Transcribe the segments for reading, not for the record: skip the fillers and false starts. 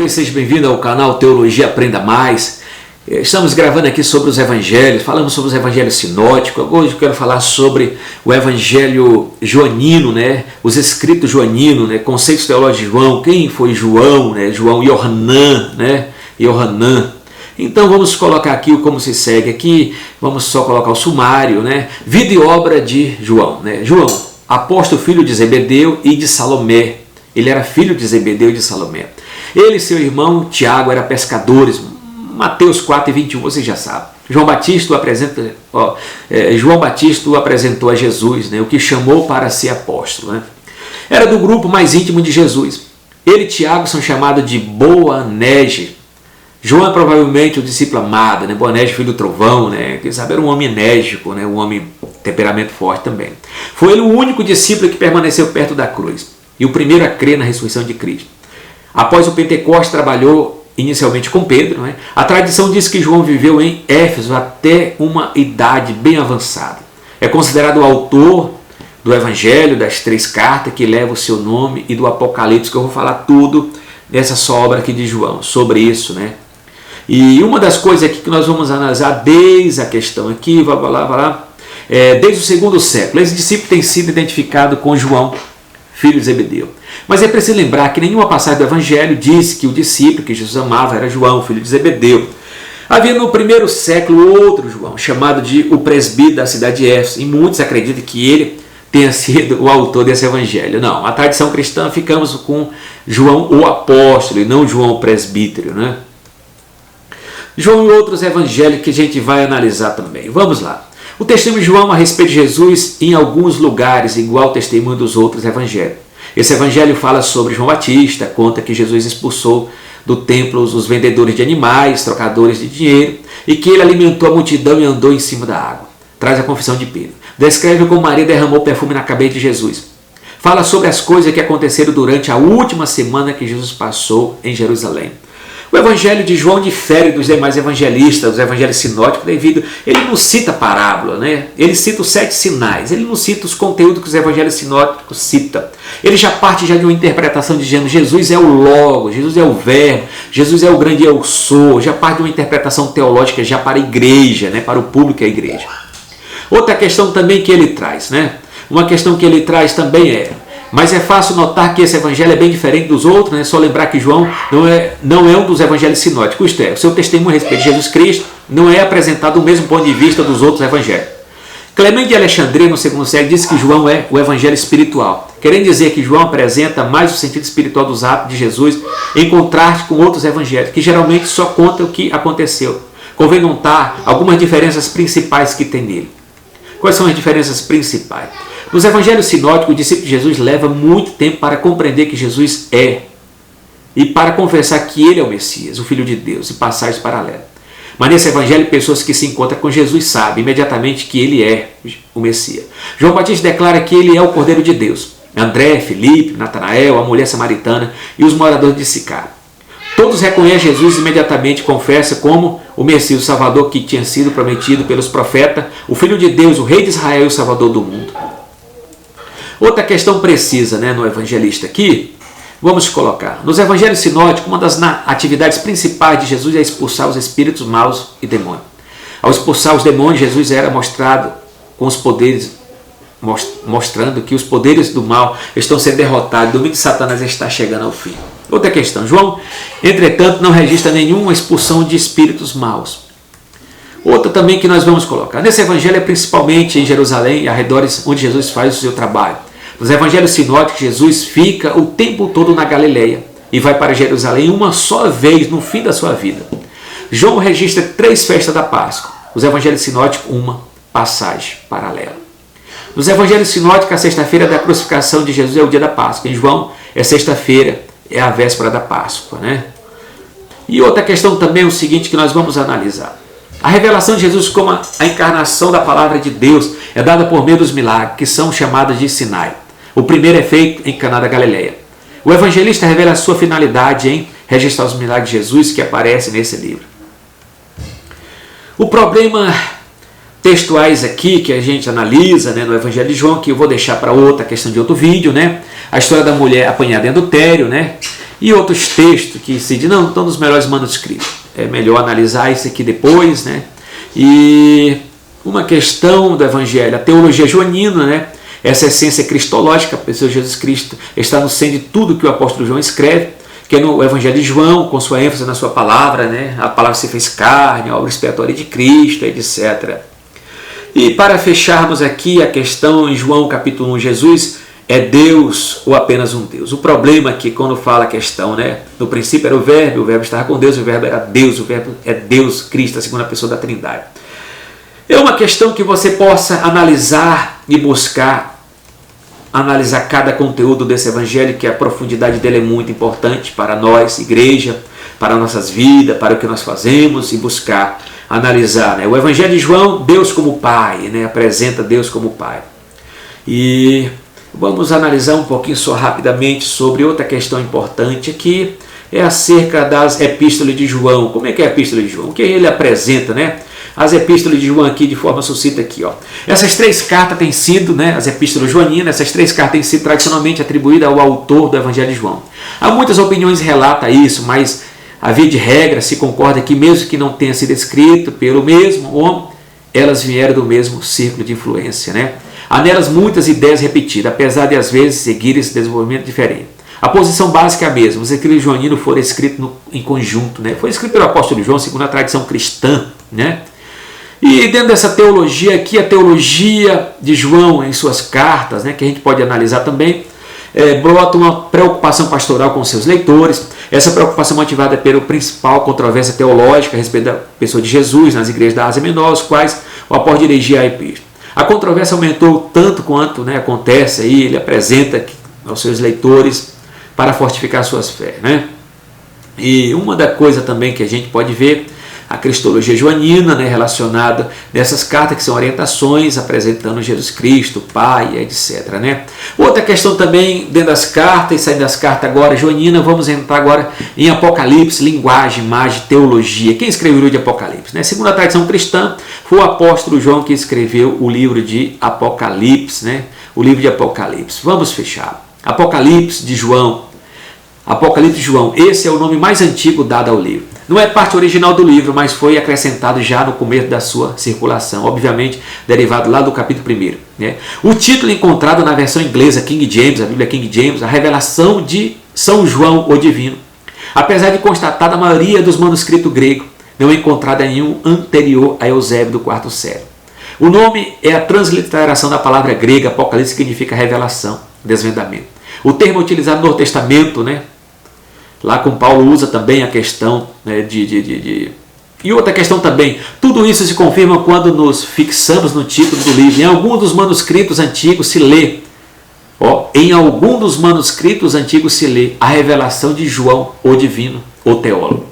Oi, seja bem-vindo ao canal Teologia Aprenda Mais. Estamos gravando aqui sobre os evangelhos, falamos sobre os evangelhos sinóticos. Hoje eu quero falar sobre o evangelho joanino, os escritos joaninos, conceitos teológicos de João, quem foi João, João Yohanan, Yohanan. Então vamos colocar aqui como se segue aqui, vamos só colocar o sumário, vida e obra de João. João, apóstolo, filho de Zebedeu e de Salomé. Ele era filho de Zebedeu e de Salomé. Ele e seu irmão Tiago eram pescadores. Mateus 4:21, vocês já sabem. João Batista o apresentou a Jesus, o que chamou para ser apóstolo. Era do grupo mais íntimo de Jesus. Ele e Tiago são chamados de Boanerges. João é provavelmente o discípulo amado, Boanerges, filho do trovão, que sabe, era um homem enérgico, um homem de temperamento forte também. Foi ele o único discípulo que permaneceu perto da cruz e o primeiro a crer na ressurreição de Cristo. Após o Pentecostes, trabalhou inicialmente com Pedro. A tradição diz que João viveu em Éfeso até uma idade bem avançada. É considerado o autor do Evangelho, das 3 cartas que levam o seu nome, e do Apocalipse, que eu vou falar tudo nessa só obra aqui de João, sobre isso. E uma das coisas aqui que nós vamos analisar desde a questão aqui, desde o 2º século, esse discípulo tem sido identificado com João, filho de Zebedeu. Mas é preciso lembrar que nenhuma passagem do Evangelho diz que o discípulo que Jesus amava era João, filho de Zebedeu. Havia no 1º século outro João, chamado de o presbítero da cidade de Éfeso, e muitos acreditam que ele tenha sido o autor desse Evangelho. Não, a tradição cristã ficamos com João o apóstolo e não João o presbítero. João e outros evangelhos que a gente vai analisar também. Vamos lá. O testemunho de João a respeito de Jesus em alguns lugares, igual ao testemunho dos outros evangelhos. Esse evangelho fala sobre João Batista, conta que Jesus expulsou do templo os vendedores de animais, trocadores de dinheiro, e que ele alimentou a multidão e andou em cima da água. Traz a confissão de Pedro. Descreve como Maria derramou perfume na cabeça de Jesus. Fala sobre as coisas que aconteceram durante a última semana que Jesus passou em Jerusalém. O evangelho de João difere dos demais evangelistas, dos evangelhos sinóticos, devido ele não cita parábola, ele cita os 7 sinais, ele não cita os conteúdos que os evangelhos sinóticos citam. Ele já parte de uma interpretação dizendo Jesus é o Logo, Jesus é o Verbo, Jesus é o grande eu sou, já parte de uma interpretação teológica já para a igreja, para o público da igreja. Outra questão também que ele traz, uma questão que ele traz também mas é fácil notar que esse evangelho é bem diferente dos outros, É só lembrar que João não é um dos evangelhos sinóticos, isto é, o seu testemunho a respeito de Jesus Cristo não é apresentado do mesmo ponto de vista dos outros evangelhos. Clemente de Alexandria, no 2º século, diz que João é o evangelho espiritual, querendo dizer que João apresenta mais o sentido espiritual dos atos de Jesus em contraste com outros evangelhos, que geralmente só contam o que aconteceu. Convém notar algumas diferenças principais que tem nele. Quais são as diferenças principais? Nos evangelhos sinóticos, o discípulo de Jesus leva muito tempo para compreender que Jesus é e para confessar que ele é o Messias, o Filho de Deus, e passagens paralelas. Mas nesse evangelho, pessoas que se encontram com Jesus sabem imediatamente que ele é o Messias. João Batista declara que ele é o Cordeiro de Deus. André, Filipe, Natanael, a mulher samaritana e os moradores de Sicar. Todos reconhecem Jesus e imediatamente confessam como o Messias, o Salvador que tinha sido prometido pelos profetas, o Filho de Deus, o Rei de Israel e o Salvador do mundo. Outra questão precisa no evangelista aqui, vamos colocar. Nos evangelhos sinóticos, uma das atividades principais de Jesus é expulsar os espíritos maus e demônios. Ao expulsar os demônios, Jesus era mostrado com os poderes, mostrando que os poderes do mal estão sendo derrotados, o domínio de Satanás está chegando ao fim. Outra questão, João, entretanto, não registra nenhuma expulsão de espíritos maus. Outra também que nós vamos colocar. Nesse evangelho é principalmente em Jerusalém e arredores onde Jesus faz o seu trabalho. Nos evangelhos sinóticos, Jesus fica o tempo todo na Galileia e vai para Jerusalém uma só vez no fim da sua vida. João registra 3 festas da Páscoa. Os evangelhos sinóticos, uma passagem paralela. Nos evangelhos sinóticos, a sexta-feira da crucificação de Jesus é o dia da Páscoa. Em João, é sexta-feira, é a véspera da Páscoa. E outra questão também é o seguinte que nós vamos analisar. A revelação de Jesus como a encarnação da palavra de Deus é dada por meio dos milagres, que são chamados de Sinai. O primeiro é feito em Caná da Galileia. O evangelista revela a sua finalidade em registrar os milagres de Jesus que aparecem nesse livro. O problema textuais aqui que a gente analisa no Evangelho de João, que eu vou deixar para outra questão de outro vídeo, a história da mulher apanhada em adultério, E outros textos que se diz, não, estão nos melhores manuscritos. É melhor analisar isso aqui depois, né? E uma questão do Evangelho, a teologia joanina, né? Essa essência cristológica, a pessoa de Jesus Cristo está no centro de tudo que o apóstolo João escreve, que é no Evangelho de João, com sua ênfase na sua palavra, né? A palavra se fez carne, a obra expiatória de Cristo, etc. E para fecharmos aqui a questão em João capítulo 1, Jesus é Deus ou apenas um Deus? O problema aqui, quando fala a questão, né? No princípio era o verbo estava com Deus, o verbo era Deus, o verbo é Deus, Cristo, a segunda pessoa da Trindade. É uma questão que você possa analisar e buscar, analisar cada conteúdo desse evangelho, que a profundidade dele é muito importante para nós, igreja, para nossas vidas, para o que nós fazemos, e buscar analisar, né? O evangelho de João, Deus como Pai, né? Apresenta Deus como Pai. E vamos analisar um pouquinho só rapidamente sobre outra questão importante aqui, é acerca das epístolas de João. Como é que é a epístola de João? O que ele apresenta, né? As epístolas de João aqui, de forma sucinta aqui, ó. Essas três cartas têm sido, né, as epístolas joaninas, essas três cartas têm sido tradicionalmente atribuídas ao autor do Evangelho de João. Há muitas opiniões que relatam isso, mas a via de regra se concorda que mesmo que não tenha sido escrito pelo mesmo homem, elas vieram do mesmo círculo de influência, né? Há nelas muitas ideias repetidas, apesar de às vezes seguir esse desenvolvimento diferente. A posição básica é a mesma. Os escritos joaninos foram escritos em conjunto, né? Foi escrito pelo apóstolo João, segundo a tradição cristã, né? E dentro dessa teologia aqui, a teologia de João em suas cartas, né, que a gente pode analisar também, brota uma preocupação pastoral com seus leitores. Essa preocupação motivada pela principal controvérsia teológica a respeito da pessoa de Jesus nas igrejas da Ásia Menor, os quais o apóstolo dirigia a epístola. A controvérsia aumentou tanto quanto, né, acontece aí, ele apresenta aos seus leitores para fortificar suas fés, né? E uma da coisa também que a gente pode ver, a cristologia joanina, né, relacionada nessas cartas que são orientações apresentando Jesus Cristo, Pai, etc. Né? Outra questão também dentro das cartas, e saindo das cartas agora joanina, vamos entrar agora em Apocalipse, linguagem, imagem, teologia. Quem escreveu o livro de Apocalipse? Né? Segundo a tradição cristã, foi o apóstolo João que escreveu o livro de Apocalipse, né? O livro de Apocalipse. Vamos fechar. Apocalipse de João. Apocalipse de João, esse é o nome mais antigo dado ao livro. Não é parte original do livro, mas foi acrescentado já no começo da sua circulação, obviamente derivado lá do capítulo 1. Né? O título encontrado na versão inglesa King James, a Bíblia King James, a revelação de São João o Divino. Apesar de constatada a maioria dos manuscritos gregos, não é encontrada nenhum anterior a Eusébio do quarto século. O nome é a transliteração da palavra grega Apocalipse, que significa revelação, desvendamento. O termo é utilizado no Novo Testamento, né? Lá com Paulo usa também a questão, né, E outra questão também, tudo isso se confirma quando nos fixamos no título do livro. Em algum dos manuscritos antigos se lê, em algum dos manuscritos antigos se lê a revelação de João, o divino, o teólogo.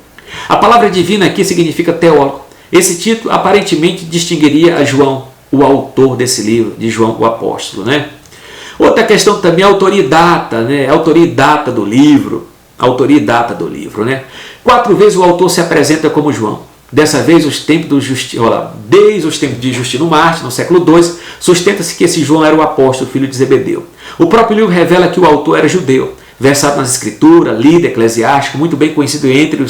A palavra divina aqui significa teólogo. Esse título aparentemente distinguiria a João, o autor desse livro, de João o apóstolo, né? Outra questão também é a autoria e data, né? Autoria e data do livro. Autoria e data do livro, né? 4 vezes o autor se apresenta como João. Dessa vez, desde os tempos de Justino Mártir, no século II, sustenta-se que esse João era o apóstolo, filho de Zebedeu. O próprio livro revela que o autor era judeu, versado nas escrituras, líder eclesiástico, muito bem conhecido entre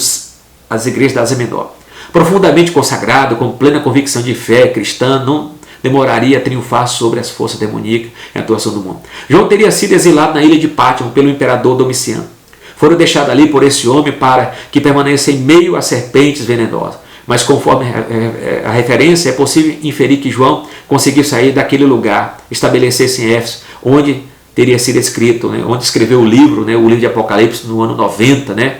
as igrejas da Ásia Menor. Profundamente consagrado, com plena convicção de fé cristã, não demoraria a triunfar sobre as forças demoníacas e a atuação do mundo. João teria sido exilado na ilha de Pátimo pelo imperador Domiciano. Foram deixados ali por esse homem para que permanecesse em meio a serpentes venenosas. Mas conforme a referência, é possível inferir que João conseguiu sair daquele lugar, estabelecer-se em Éfeso, onde teria sido escrito, né, onde escreveu o livro de Apocalipse no ano 90. Né?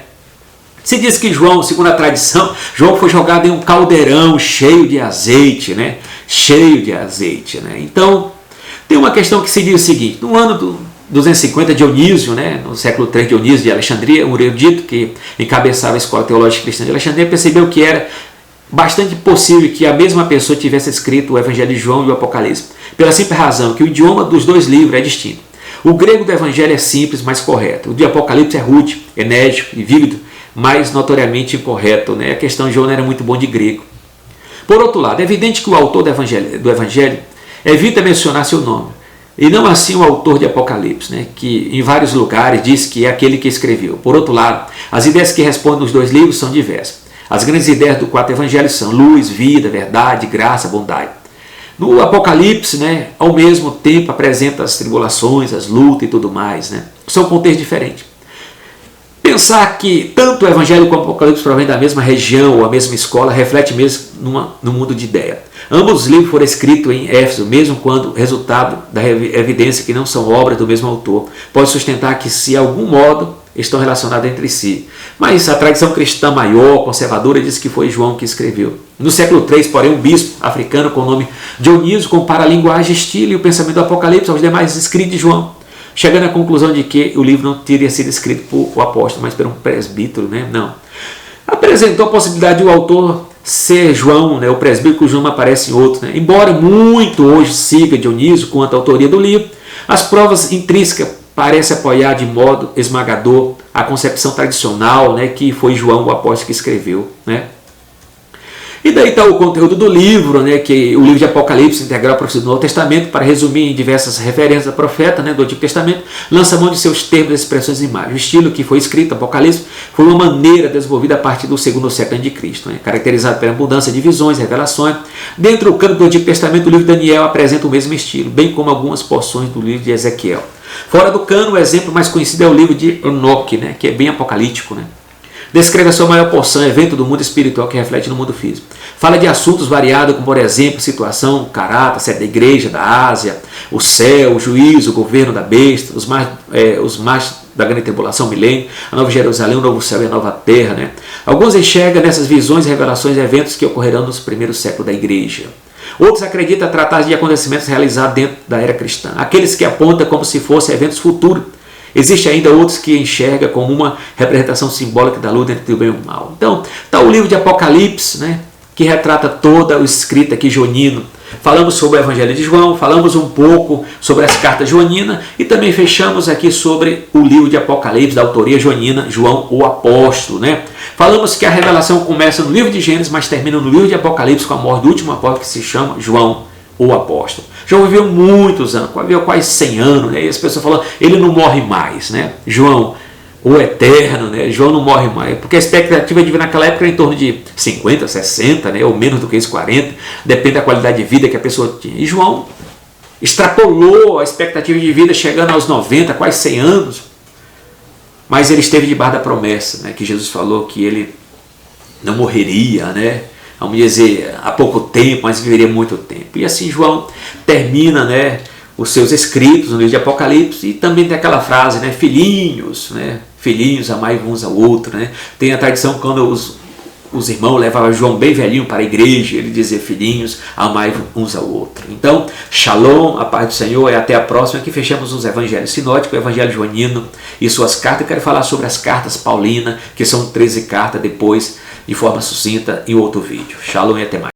Se diz que João, segundo a tradição, João foi jogado em um caldeirão cheio de azeite, né? Cheio de azeite. Né? Então, tem uma questão que se diz o seguinte, no ano do 250, Dionísio, né, no século III, Dionísio de Alexandria, um erudito que encabeçava a escola teológica cristã de Alexandria, percebeu que era bastante possível que a mesma pessoa tivesse escrito o Evangelho de João e o Apocalipse, pela simples razão que o idioma dos dois livros é distinto. O grego do Evangelho é simples, mas correto. O de Apocalipse é rude, enérgico e vívido, mas notoriamente incorreto. Né? A questão de João não era muito bom de grego. Por outro lado, é evidente que o autor do Evangelho evita mencionar seu nome. E não assim o autor de Apocalipse, né, que em vários lugares diz que é aquele que escreveu. Por outro lado, as ideias que respondem nos dois livros são diversas. As grandes ideias dos 4 evangelhos são luz, vida, verdade, graça, bondade. No Apocalipse, né, ao mesmo tempo apresenta as tribulações, as lutas e tudo mais. Né? São contextos diferentes. Pensar que tanto o Evangelho como o Apocalipse provém da mesma região ou a mesma escola reflete mesmo no mundo de ideia. Ambos os livros foram escritos em Éfeso, mesmo quando resultado da evidência que não são obras do mesmo autor. Pode sustentar que, se de algum modo, estão relacionados entre si. Mas a tradição cristã maior, conservadora, diz que foi João que escreveu. No século III, porém, um bispo africano com o nome Dionísio compara a linguagem, estilo e o pensamento do Apocalipse aos demais escritos de João, chegando à conclusão de que o livro não teria sido escrito por o apóstolo, mas por um presbítero, né? Não. Apresentou a possibilidade de o autor ser João, né? O presbítero cujo nome aparece em outro. Né? Embora muito hoje siga Dionísio quanto à autoria do livro, as provas intrínsecas parecem apoiar de modo esmagador a concepção tradicional, né? Que foi João, o apóstolo, que escreveu. Né? E daí está o conteúdo do livro, né, que o livro de Apocalipse integral a profecia do Novo Testamento, para resumir em diversas referências a profeta, né, do Antigo Testamento, lança mão de seus termos, expressões e imagens. O estilo que foi escrito, Apocalipse, foi uma maneira desenvolvida a partir do segundo século de Cristo, né, caracterizado pela abundância de visões, revelações. Dentro do campo do Antigo Testamento, o livro de Daniel apresenta o mesmo estilo, bem como algumas porções do livro de Ezequiel. Fora do cano, o exemplo mais conhecido é o livro de Enoque, né, que é bem apocalíptico, né. Descreve a sua maior porção, evento do mundo espiritual que reflete no mundo físico. Fala de assuntos variados, como, por exemplo, situação, caráter, sede da igreja, da Ásia, o céu, o juízo, o governo da besta, os mais da grande tribulação, milênio, a nova Jerusalém, o novo céu e a nova terra. Né? Alguns enxergam nessas visões, revelações, eventos que ocorrerão nos primeiros séculos da igreja. Outros acreditam tratar de acontecimentos realizados dentro da era cristã. Aqueles que apontam como se fossem eventos futuros. Existe ainda outros que enxergam como uma representação simbólica da luta entre o bem e o mal. Então, está o livro de Apocalipse, né, que retrata toda o escrito aqui joanino. Falamos sobre o Evangelho de João, falamos um pouco sobre as cartas joaninas e também fechamos aqui sobre o livro de Apocalipse, da autoria joanina, João o Apóstolo. Né? Falamos que a revelação começa no livro de Gênesis, mas termina no livro de Apocalipse com a morte do último apóstolo, que se chama João o Apóstolo. João viveu muitos anos, viveu quase 100 anos, né? E as pessoas falam, ele não morre mais, né? João, o eterno, né? João não morre mais, porque a expectativa de vida naquela época era em torno de 50, 60, né? Ou menos do que isso, 40, depende da qualidade de vida que a pessoa tinha. E João extrapolou a expectativa de vida, chegando aos 90, quase 100 anos, mas ele esteve debaixo da promessa, né? Que Jesus falou que ele não morreria, né? Vamos dizer, há pouco tempo, mas viveria muito tempo. E assim João termina, né, os seus escritos no livro de Apocalipse, e também tem aquela frase, né, filhinhos, amai uns ao outro. Né? Tem a tradição quando os irmãos levavam João bem velhinho para a igreja, ele dizia, filhinhos, amai uns ao outro. Então, shalom, a paz do Senhor, e até a próxima, que fechamos os evangelhos sinóticos, o evangelho joanino e suas cartas. Eu quero falar sobre as cartas paulinas, que são 13 cartas, depois de forma sucinta em outro vídeo. Shalom e até mais.